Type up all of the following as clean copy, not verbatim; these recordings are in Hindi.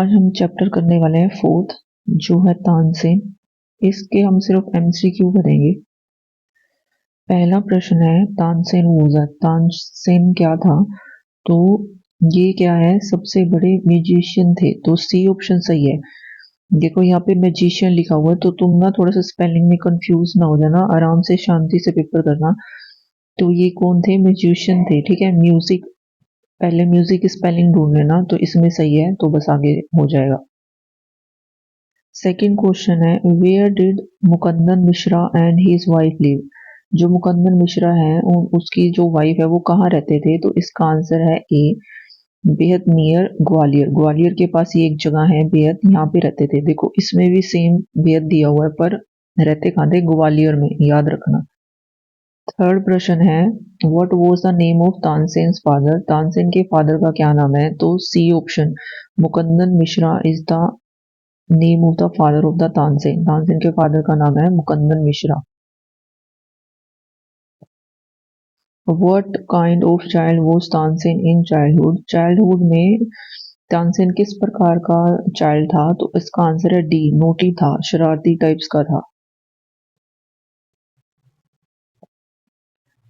आज हम चैप्टर करने वाले हैं फोर्थ, जो है तानसेन। इसके हम सिर्फ एमसीक्यू करेंगे। पहला प्रश्न है, तानसेन वूजर, तानसेन क्या था? तो ये क्या है, सबसे बड़े म्यूजिशियन थे, तो सी ऑप्शन सही है। देखो यहाँ पे मैजिशियन लिखा हुआ है, तो तुम ना थोड़ा सा स्पेलिंग में कंफ्यूज ना हो जाना, आराम से शांति से पेपर करना। तो ये कौन थे? म्यूजिशियन थे, ठीक है। म्यूजिक, पहले म्यूजिक स्पेलिंग ढूंढ लेना, तो इसमें सही है, तो बस आगे हो जाएगा। सेकंड क्वेश्चन है, where did Mukandan Mishra and his wife live? जो मुकंदन मिश्रा है, उसकी जो वाइफ है वो कहाँ रहते थे? तो इसका आंसर है ए, बेहद नियर ग्वालियर। ग्वालियर के पास ये एक जगह है बेहद, यहाँ पे रहते थे। देखो इसमें भी सेम बेहद दिया हुआ है, पर रहते कहाँ थे? ग्वालियर में, याद रखना। थर्ड प्रश्न है, what was the name of Tansen father? Tansen के फादर का क्या नाम है? तो C option, Mukandan Mishra is the name of the father of the Tansen. Tansen के फादर का नाम है Mukandan Mishra. What kind of child was Tansen in childhood? Childhood में तानसेन किस प्रकार का चाइल्ड था? तो इसका आंसर है डी, नोटी था, शरारती टाइप्स का था।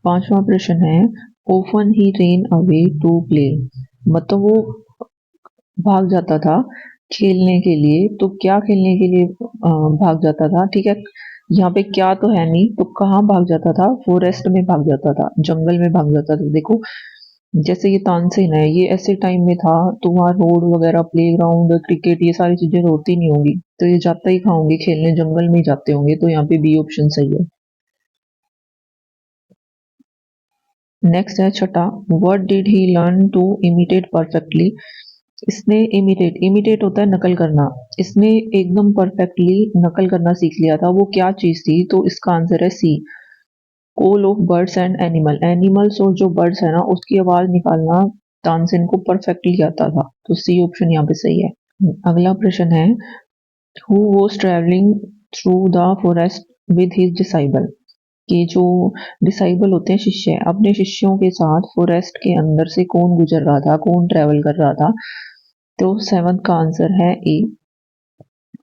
पांचवा प्रश्न है, often he ran away to play, मतलब वो भाग जाता था खेलने के लिए। तो क्या खेलने के लिए भाग जाता था? ठीक है, यहाँ पे क्या तो है नहीं, तो कहाँ भाग जाता था? फॉरेस्ट में भाग जाता था, जंगल में भाग जाता था। देखो जैसे ये तानसेन है, ये ऐसे टाइम में था तो वहाँ रोड वगैरह, प्लेग्राउंड, क्रिकेट, ये सारी चीजें तो होती नहीं होंगी, तो ये जाता ही कहाँ होंगे? खेलने जंगल में ही जाते होंगे। तो यहाँ पे बी ऑप्शन सही है। नेक्स्ट है छठा, what did he learn to imitate perfectly? इसने इमिटेट, इमिटेट होता है नकल करना, इसने एकदम परफेक्टली नकल करना सीख लिया था। वो क्या चीज थी? तो इसका आंसर है C, call of birds and animal. Animals और जो बर्ड्स है ना, उसकी आवाज निकालना तानसेन को परफेक्टली आता था। तो सी ऑप्शन यहाँ पे सही है। अगला प्रश्न है, who was travelling through the forest with his disciple? कि जो डिसाइबल होते हैं, शिष्य, अपने शिष्यों के साथ फॉरेस्ट के अंदर से कौन गुजर रहा था, कौन ट्रेवल कर रहा था? तो सेवंथ का आंसर है ए,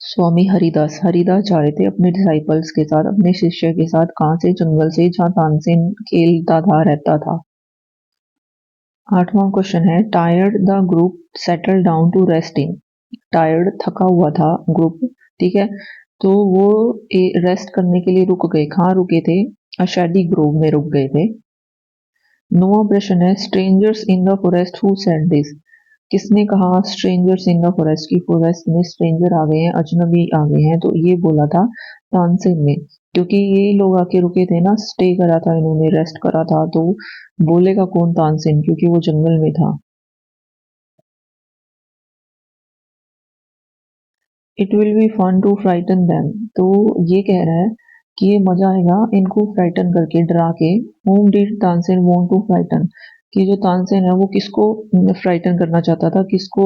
स्वामी हरिदास। हरिदास जा रहे थे अपने डिसाइपल्स के साथ, अपने शिष्य के साथ, कहाँ से? जंगल से, जहाँ तानसेन खेलता था, रहता था। आठवां क्वेश्चन है, tired the group settle down to resting? Tired, थका हुआ था ग्रुप, ठीक है, तो वो रेस्ट करने के लिए रुक गए। कहाँ रुके थे? अशेडी ग्रोव में रुक गए थे। नौवां प्रश्न है, strangers in the forest who said this? किसने कहा स्ट्रेंजर्स इन द फॉरेस्ट? की फॉरेस्ट में स्ट्रेंजर आ गए हैं, अजनबी आ गए हैं, तो ये बोला था तानसेन ने, क्योंकि यही लोग आके रुके थे ना, स्टे करा था इन्होंने, रेस्ट करा था, तो बोलेगा कौन? तानसेन, क्योंकि वो जंगल में था। It will be fun to frighten them, तो ये कह रहा है कि ये मजा आएगा इनको फ्राइटन करके, डरा के। Whom did Tansen want to frighten? कि जो तानसेन है वो किसको फ्राइटन करना चाहता था, किसको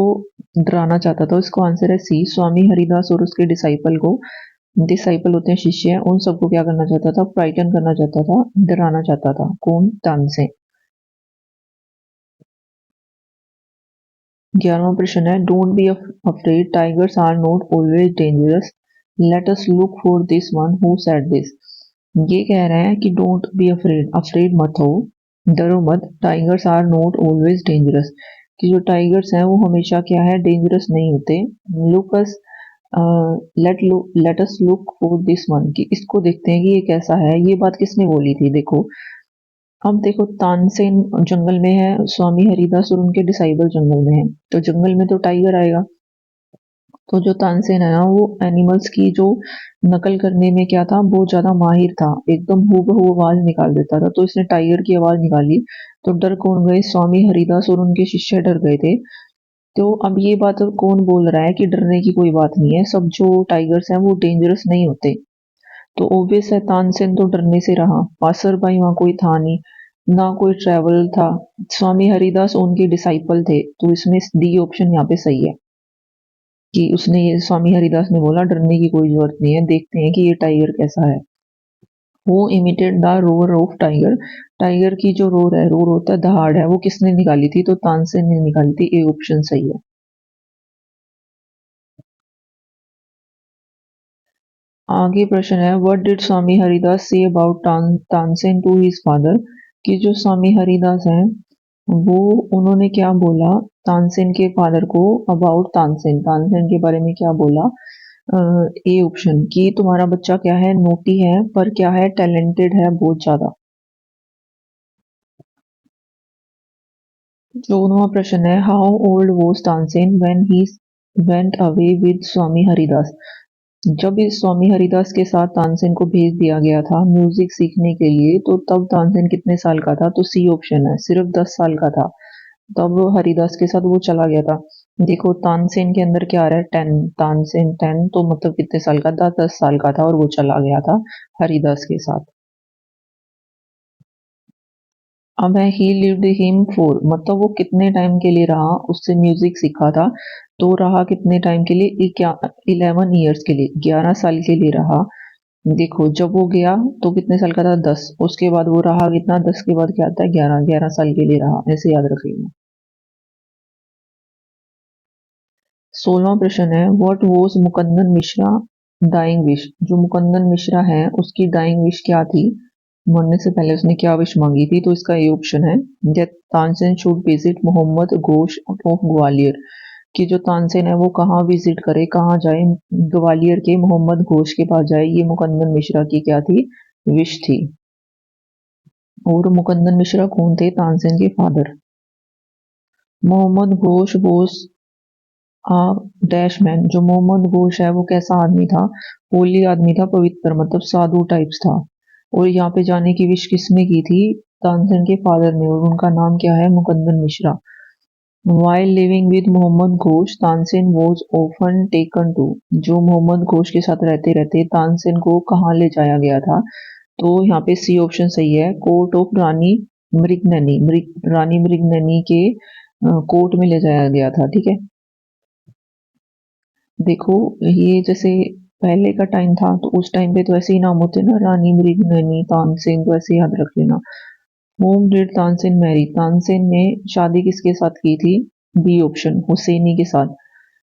डराना चाहता था? इसको आंसर है सी, स्वामी हरिदास और उसके डिसाइपल को। डिसाइपल होते हैं शिष्य, उन सबको क्या करना चाहता था? फ्राइटन करना चाहता था, डराना चाहता था। कौन? तानसेन। 11वां प्रश्न है, don't be afraid, tigers are not always dangerous, let us look for this one who said this? ये कह रहे हैं कि डोंट बी अफ्रेड, अफ्रेड मत हो, डरो मत, tigers are not always dangerous, कि जो टाइगर्स हैं वो हमेशा क्या है? डेंजरस नहीं होते। Look us, late us look for this one, कि इसको देखते हैं कि ये कैसा है। ये बात किसने बोली थी? देखो अब देखो, तानसेन जंगल में है, स्वामी हरिदास और उनके डिसाइबल जंगल में है, तो जंगल में तो टाइगर आएगा। तो जो तानसेन है ना, वो एनिमल्स की जो नकल करने में क्या था? बहुत ज्यादा माहिर था, एकदम हूबहू आवाज निकाल देता था। तो इसने टाइगर की आवाज निकाली, तो डर कौन गए? स्वामी हरिदास और उनके शिष्य डर गए थे। तो अब ये बात कौन बोल रहा है कि डरने की कोई बात नहीं है, सब जो टाइगर्स हैं वो डेंजरस नहीं होते। तो ऑब्वियस है तानसेन तो डरने से रहा, पासर भाई वहां कोई था नहीं, ना कोई ट्रेवल था, स्वामी हरिदास उनके डिसाइपल थे। तो इसमें डी ऑप्शन यहाँ पे सही है, कि उसने, ये स्वामी हरिदास ने बोला डरने की कोई जरूरत नहीं है, देखते हैं कि ये टाइगर कैसा है। वो emitted the roar of tiger, tiger की जो रोर है, रोर होता है दहाड़ है, वो किसने निकाली थी? तो तानसेन ने निकाली थी। ए ऑप्शन सही है। आगे प्रश्न है what did Swami Haridas say about Tansen to his father, कि जो स्वामी हरिदास हैं वो उन्होंने क्या बोला तानसेन के फादर को अबाउट तानसेन, तानसेन के बारे में क्या बोला। ए ऑप्शन कि तुम्हारा बच्चा क्या है, नोटी है, पर क्या है, टैलेंटेड है बहुत ज्यादा। 14वां प्रश्न है how old was Tansen when he went away with Swami Haridas, जब इस स्वामी हरिदास के साथ तानसेन को भेज दिया गया था म्यूजिक सीखने के लिए तो तब तानसेन कितने साल का था, तो सी ऑप्शन है सिर्फ 10 साल का था तब हरिदास के साथ वो चला गया था। देखो तानसेन के अंदर क्या आ रहा है 10, तानसेन 10 तो मतलब कितने साल का था, 10 साल का था और वो चला गया था हरिदास के साथ। अब है ही लिव्ड हिम फॉर, मतलब वो कितने टाइम के लिए रहा, उससे म्यूजिक सीखा था तो रहा कितने टाइम के लिए, 11 ईयर्स के लिए, 11 साल के लिए रहा। देखो जब वो गया तो कितने साल का था, 10, उसके बाद वो रहा कितना, 10 के बाद क्या आता है 11, 11 साल के लिए रहा, ऐसे याद रख लेना। 16वां प्रश्न है what was Mukandan Mishra dying wish, जो मुकंदन मिश्रा है उसकी डाइंग विश क्या थी, मरने से पहले उसने क्या विश मांगी थी, तो इसका ये ऑप्शन है that Tansen should visit Mohammad Ghosh of Gwalior, कि जो तानसेन है वो कहाँ विजिट करे, कहाँ जाए, ग्वालियर के मोहम्मद घोष के पास जाए, ये मुकंदन मिश्रा की क्या थी, विश थी। और मुकंदन मिश्रा कौन थे, तानसेन के father. Mohammad Ghosh was a dash man, जो मोहम्मद घोष है वो कैसा आदमी था, होली आदमी था, पवित्र मतलब साधु टाइप्स था। और यहाँ पे जाने की विश किसने की थी, तानसेन के फादर ने, और उनका नाम क्या है, Mukandan Mishra. While living with Mohammad Ghosh Tansen was often taken to, जो मोहम्मद घोष के साथ रहते रहते तानसेन को कहाँ ले जाया गया था, तो यहाँ पे सी ऑप्शन सही है, कोर्ट ऑफ रानी मृगननी, रानी मृगननी के कोर्ट में ले जाया गया था, ठीक है। देखो ये जैसे पहले का टाइम था तो उस टाइम पे तो ऐसे ही नाम होते ना, रानी मृगननी तानसेन, तो ऐसे याद रख लेना। Whom did Tansen marry, Tansen ने शादी किसके साथ की थी, बी ऑप्शन हुसैनी के साथ,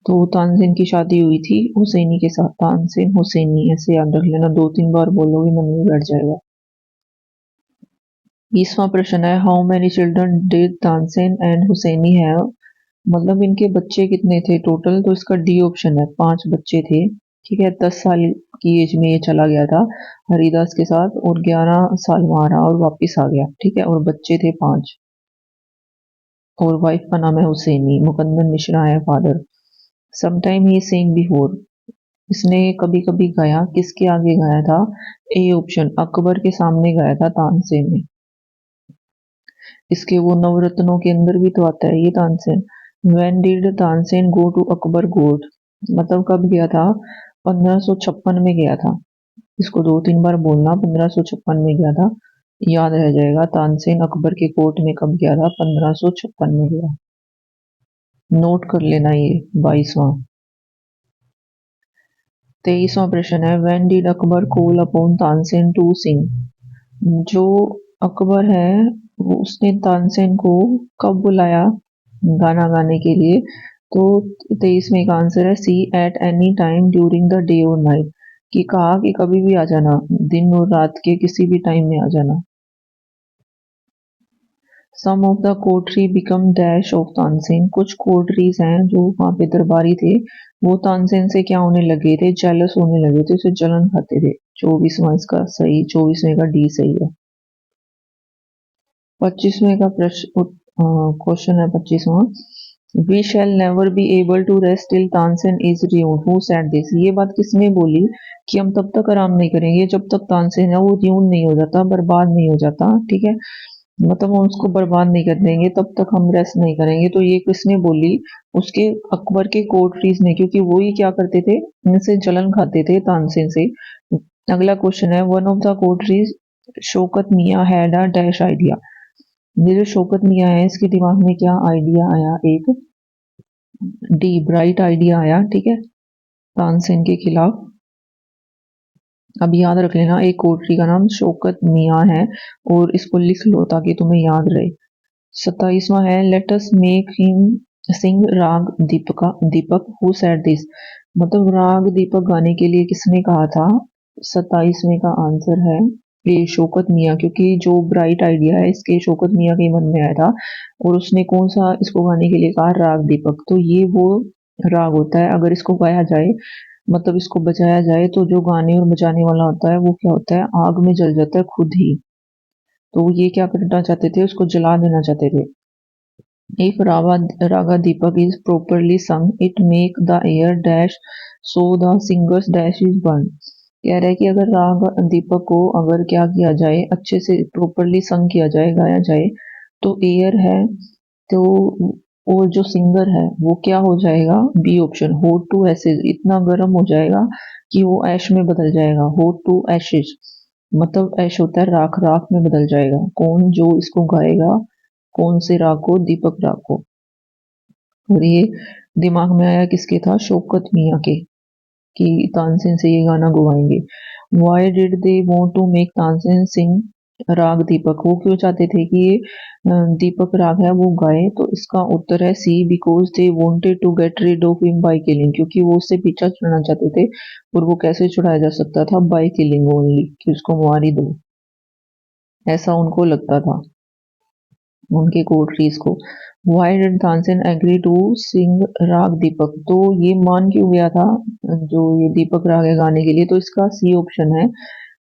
तो तानसेन की शादी हुई थी हुसैनी के साथ, तानसेन हुसैनी ऐसे याद रख लेना, 2-3 बार बोलोगे मन में बैठ जाएगा। 20वां प्रश्न है how many children did Tansen and Husaini have, मतलब इनके बच्चे कितने थे टोटल, तो इसका डी ऑप्शन है 5 बच्चे थे, ठीक है। 10 साल की एज में ये चला गया था हरिदास के साथ और 11 साल वहां रहा और वापिस आ गया, ठीक है, और बच्चे थे 5, और वाइफ का नाम है हुसैनी, मुकंदन मिश्रा है father. Sometime he Singh before, इसने कभी कभी गाया, किसके आगे गाया था, ए ऑप्शन अकबर के सामने गाया था तानसेन ने, इसके वो नवरत्नों के अंदर भी तो आता है ये Tansen. When did Tansen go to Akbar court, मतलब कब गया था, 1556 में गया था, इसको 2-3 बार बोलना, 1556 में गया था, याद रह जाएगा, तानसेन अकबर के कोर्ट में कब गया था, 1556 में गया, नोट कर लेना ये। 22वां 23वां प्रश्न है when did Akbar call upon Tansen to sing, जो अकबर है वो उसने तानसेन को कब बुलाया गाना गाने के लिए, तो 23 में का आंसर है C at any time during the day और नाइट, कि कहा कि कभी भी आ जाना, दिन और रात के किसी भी टाइम में आ जाना। Some of the coterie become dash of Tansen, कुछ कोटरीज हैं जो वहां पे दरबारी थे वो तानसेन से क्या होने लगे थे, जेलस होने लगे थे, उसे जलन खाते थे। 24वां इसका सही, 24वें का डी सही है। 25वें का प्रश्न क्वेश्चन है 25वां, we shall never be able to rest till Tansen is reunited, who said this, ये बात किसने बोली कि हम तब तक आराम नहीं करेंगे जब तक तानसेन है वो रियून नहीं हो जाता, बर्बाद नहीं हो जाता, ठीक है, मतलब हम उसको बर्बाद नहीं कर देंगे तब तक हम रेस्ट नहीं करेंगे, तो ये किसने बोली, उसके अकबर के कोर्टरीज ने, क्योंकि वो ही क्या करते थे, इनसे जलन खाते थे तानसेन से। अगला क्वेश्चन है वन ऑफ द कोर्टरीज शौकत मियाँ हैड अ डैश आइडिया, ये जो शौकत मियाँ है इसके दिमाग में क्या आइडिया आया, एक डी ब्राइट आइडिया आया, ठीक है, तानसेन के खिलाफ। अब याद रख लेना एक कोटरी का नाम शौकत मियाँ है और इसको लिख लो ताकि तुम्हें याद रहे। 27वां है लेट अस मेक हिम सिंग राग दीपका दीपक हु सेड दिस, मतलब राग दीपक गाने के लिए किसने कहा था। 27वें का आंसर है ए शौकत मियाँ, क्योंकि जो ब्राइट आइडिया है इसके शौकत मियाँ के मन में आया था और उसने कौन सा इसको गाने के लिए कहा, राग दीपक। तो ये वो राग होता है, अगर इसको गाया जाए मतलब इसको बजाया जाए तो जो गाने और बजाने वाला होता है वो क्या होता है, आग में जल जाता है खुद ही। तो ये क्या करना चाहते थे, उसको जला देना चाहते थे। If raga Deepak is properly sung, it make the air dash so the singer's dash is burned. कह रहा है कि अगर राग दीपक को अगर क्या किया जाए, अच्छे से प्रॉपरली संग किया जाए, गाया जाए, तो एयर है तो और जो सिंगर है वो क्या हो जाएगा, B option hot to ashes, इतना गर्म हो जाएगा कि वो ऐश में बदल जाएगा। हॉट टू एशेज मतलब ऐश होता है राख, राख में बदल जाएगा। कौन, जो इसको गाएगा, कौन से राग को, दीपक राग को। और ये दिमाग में आया किसके था, शौकत मियाँ के, कि तानसेन से ये गाना गवाएंगे। Why did they want to make Tansen sing raag Deepak, वो क्यों चाहते थे कि ये दीपक राग है वो गाए। तो इसका उत्तर है C, because they wanted to get rid of him by killing, क्योंकि वो उससे पीछा छुड़ाना चाहते थे। और वो कैसे छुड़ाया जा सकता था, बाय किलिंग ओनली, कि उसको मार ही दो, ऐसा उनको लगता था, उनके कोठरीज को। Why did Tansen agree to sing raag Deepak, तो ये मान क्यों गया था जो ये दीपक राग है गाने के लिए। तो इसका सी ऑप्शन है,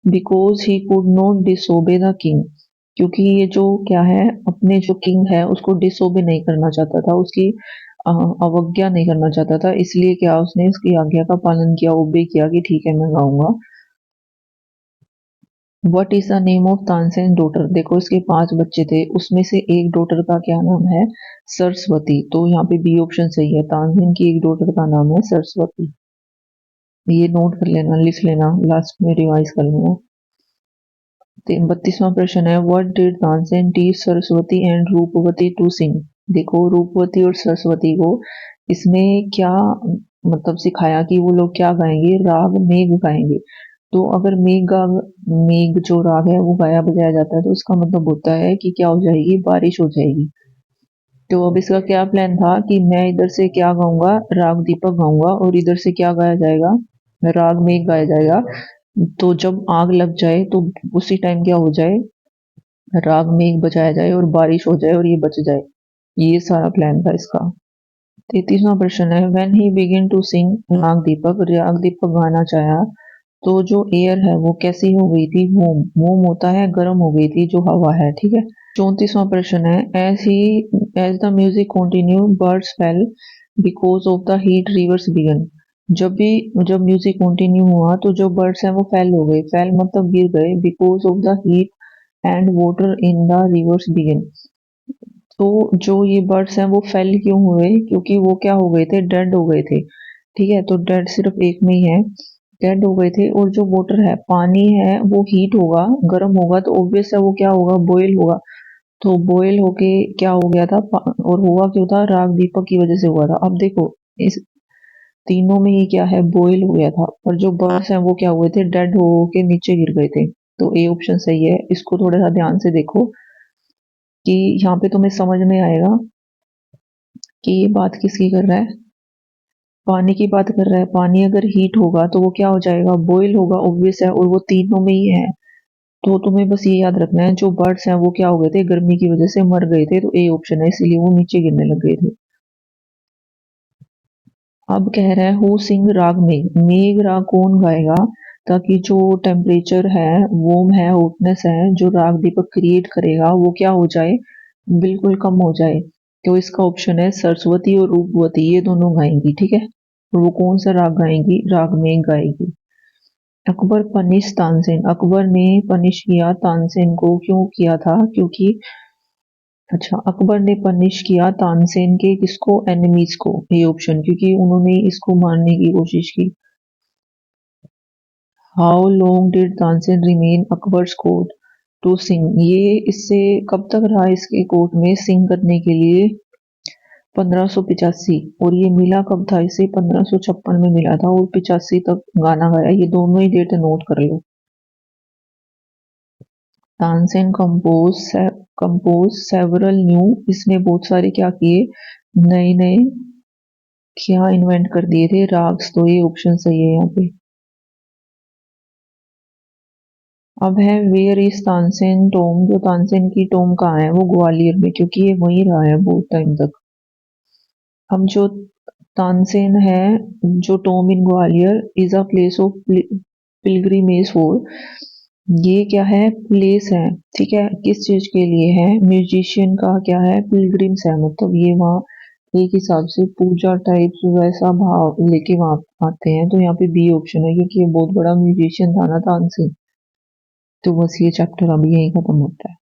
because he could not disobey the king, क्योंकि ये जो क्या है, अपने जो किंग है उसको डिसोबे नहीं करना चाहता था, उसकी अवज्ञा नहीं करना चाहता था, इसलिए क्या उसने उसकी आज्ञा का पालन किया, ओबे किया कि ठीक है मैं गाऊंगा। What is the name of Tansen daughter, देखो इसके 5 बच्चे थे, उसमें से एक डॉटर का क्या नाम है, सरस्वती। तो यहाँ पे बी ऑप्शन सही है, तानसेन की एक डॉटर का नाम है सरस्वती। ये नोट कर लेना, लिख लेना, लास्ट में रिवाइज कर लेना। 32वां प्रश्न है, what did Tansen teach Saraswati and Roopvati to sing, देखो रूपवती और सरस्वती को इसमें क्या मतलब सिखाया कि वो लोग क्या गाएंगे, राग मेघ गाएंगे। तो अगर मेघ जो राग है वो गाया बजाया जाता है, तो इसका मतलब होता है कि क्या हो जाएगी, बारिश हो जाएगी। तो अब इसका क्या प्लान था कि मैं इधर से क्या गाऊंगा, राग दीपक गाऊंगा, और इधर से क्या गाया जाएगा, राग मेघ गाया जाएगा। तो जब आग लग जाए तो उसी टाइम क्या हो जाए, राग मेघ बजाया जाए और बारिश हो जाए और ये बच जाए। ये सारा प्लान था इसका। 33वां प्रश्न है, when he begin to sing raag Deepak गाना चाहा, तो जो एयर है वो कैसी हो गई थी, वोम, वोम होता है गर्म हो गई थी, जो हवा है, ठीक है। 34वां प्रश्न है, as the music continue birds fell because of the heat rivers began, जब म्यूजिक कंटिन्यू हुआ तो जो बर्ड्स हैं वो फेल हो गए, फेल मतलब गिर गए, because of the heat and water in the rivers began. तो जो ये बर्ड्स हैं वो फेल क्यों हुए, क्योंकि वो क्या हो गए थे, डेड हो गए थे, ठीक है। तो डेड सिर्फ एक में ही है, डेड हो गए थे। और जो वाटर है, पानी है, वो हीट होगा, गर्म होगा, तो ऑब्वियस है वो क्या होगा, बॉयल होगा। तो बॉयल होके क्या हो गया था, और हुआ क्यों था, राग दीपक की वजह से हुआ था। अब देखो इस तीनों में ये क्या है, बॉयल हो गया था, और जो बर्ड्स हैं वो क्या हुए थे, डेड हो के नीचे गिर गए थे। तो ए ऑप्शन सही है। इसको थोड़ा सा ध्यान से देखो कि यहाँ पे तुम्हें समझ में आएगा कि ये बात किसकी कर रहा है, पानी की बात कर रहा है। पानी अगर हीट होगा तो वो क्या हो जाएगा, बॉयल होगा, ऑब्वियस है, और वो तीनों में ही है। तो तुम्हें बस ये याद रखना है, जो बर्ड्स हैं वो क्या हो गए थे, गर्मी की वजह से मर गए थे, तो ए ऑप्शन है, इसीलिए वो नीचे गिरने लग गए थे। अब कह रहा है हु सिंग राग मेघ, मेघ राग कौन गाएगा, ताकि जो टेम्परेचर है, वोम है, हॉटनेस है, जो राग दीपक क्रिएट करेगा वो क्या हो जाए, बिल्कुल कम हो जाए। तो इसका ऑप्शन है सरस्वती और रूपवती, ये दोनों गाएंगी, ठीक है। और वो कौन सा राग गाएंगी, राग मेघ गाएगी। अकबर पनिश तानसेन, अकबर ने पनिश किया तानसेन को, क्यों किया था, क्योंकि अच्छा, अकबर ने पनिश किया तानसेन के किसको, एनिमीज को, ये ऑप्शन, क्योंकि उन्होंने इसको मारने की कोशिश की। How long did Tansen remain Akbar's court to sing, ये इससे कब तक रहा इसके कोर्ट में सिंग करने के लिए, 1585। और ये मिला कब था इसे, 1556 में मिला था, और 85 तक गाना गाया। ये दोनों ही डेट नोट कर लो। तानसेन कंपोज सेवरल न्यू, इसने बहुत सारे क्या किए, नए नए क्या इन्वेंट कर दिए थे? राग्स, तो ये ऑप्शन सही है यहाँ पे। अब है वेयर इज तानसेन टोम, जो तानसेन की टोम कहाँ है? वो ग्वालियर में, क्योंकि ये वहीं रहा है बहुत टाइम तक। हम जो तानसेन है, जो tomb in Gwalior is a place of pilgrimage for, ये क्या है? प्लेस है, ठीक है। किस चीज के लिए है? म्यूजिशियन का क्या है? पिलग्रिम्स है, मतलब ये वहाँ एक हिसाब से पूजा टाइप वैसा भाव लेके वहां आते हैं। तो यहाँ पे बी ऑप्शन है, क्योंकि ये बहुत बड़ा म्यूजिशियन था ना तानसेन। तो बस ये चैप्टर अभी यही खत्म होता है।